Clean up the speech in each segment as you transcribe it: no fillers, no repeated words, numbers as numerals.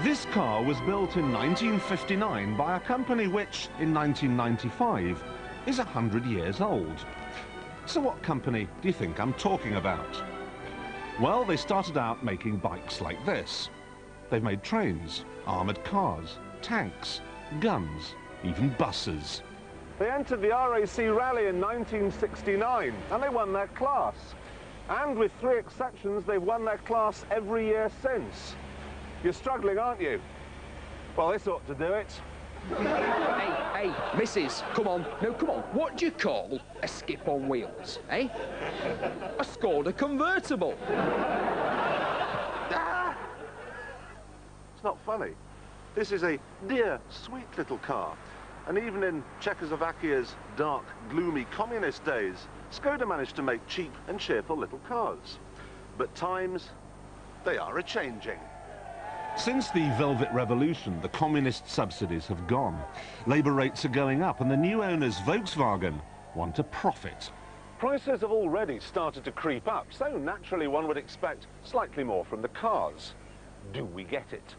This car was built in 1959 by a company which, in 1995, is 100 years old. So what company do you think I'm talking about? Well, they started out making bikes like this. They've made trains, armoured cars, tanks, guns, even buses. They entered the RAC Rally in 1969 and they won their class. And with 3 exceptions, they've won their class every year since. You're struggling, aren't you? Well, this ought to do it. Hey, missus, come on. No, come on. What do you call a skip on wheels, eh? A Škoda convertible. Ah! It's not funny. This is a dear, sweet little car. And even in Czechoslovakia's dark, gloomy communist days, Škoda managed to make cheap and cheerful little cars. But times, they are a-changing. Since the Velvet Revolution, the communist subsidies have gone. Labour rates are going up and the new owners, Volkswagen, want a profit. Prices have already started to creep up, so naturally one would expect slightly more from the cars. Do we get it?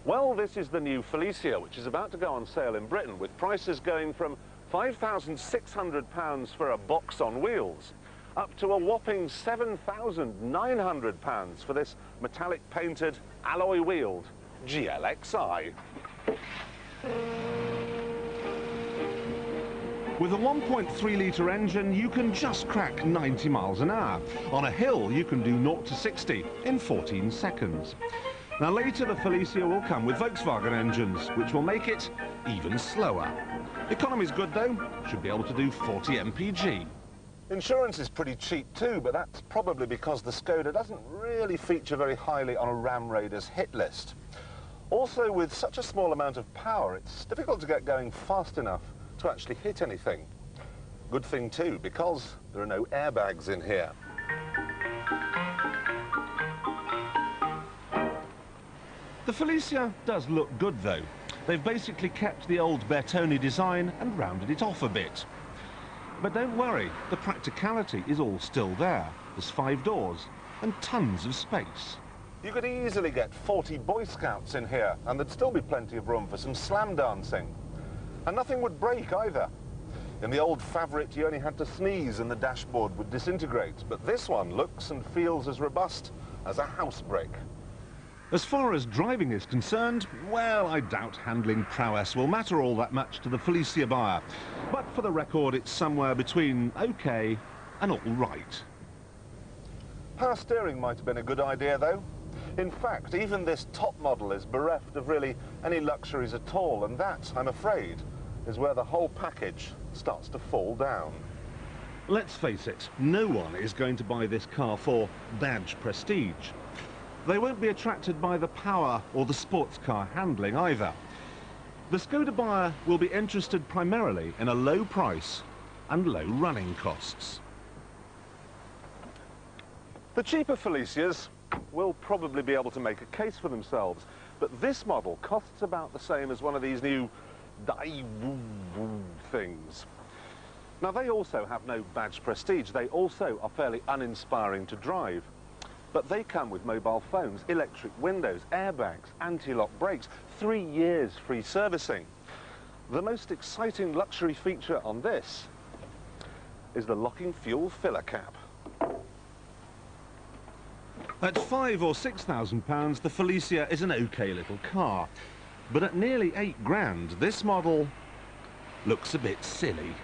Well, this is the new Felicia, which is about to go on sale in Britain, with prices going from £5,600 for a box on wheels, up to a whopping £7,900 for this metallic painted, alloy wheeled GLXi. With a 1.3-litre engine, you can just crack 90 miles an hour. On a hill, you can do 0 to 60 in 14 seconds. Now later, the Felicia will come with Volkswagen engines, which will make it even slower. Economy's good though, should be able to do 40 mpg. Insurance is pretty cheap too, but that's probably because the Škoda doesn't really feature very highly on a Ram Raider's hit list. Also, with such a small amount of power, it's difficult to get going fast enough to actually hit anything. Good thing too, because there are no airbags in here. The Felicia does look good though. They've basically kept the old Bertone design and rounded it off a bit. But don't worry, the practicality is all still there. There's 5 doors and tons of space. You could easily get 40 Boy Scouts in here, and there'd still be plenty of room for some slam dancing. And nothing would break either. In the old Favorite, you only had to sneeze and the dashboard would disintegrate, but this one looks and feels as robust as a house brick. As far as driving is concerned, well, I doubt handling prowess will matter all that much to the Felicia buyer. But for the record, it's somewhere between OK and all right. Power steering might have been a good idea, though. In fact, even this top model is bereft of really any luxuries at all, and that, I'm afraid, is where the whole package starts to fall down. Let's face it, no one is going to buy this car for badge prestige. They won't be attracted by the power or the sports car handling either. The Škoda buyer will be interested primarily in a low price and low running costs. The cheaper Felicias will probably be able to make a case for themselves, but this model costs about the same as one of these new Daewoo things. Now, they also have no badge prestige. They also are fairly uninspiring to drive. But they come with mobile phones, electric windows, airbags, anti-lock brakes, 3 years free servicing. The most exciting luxury feature on this is the locking fuel filler cap. At £5,000 or £6,000, the Felicia is an OK little car. But at nearly £8 grand, this model looks a bit silly.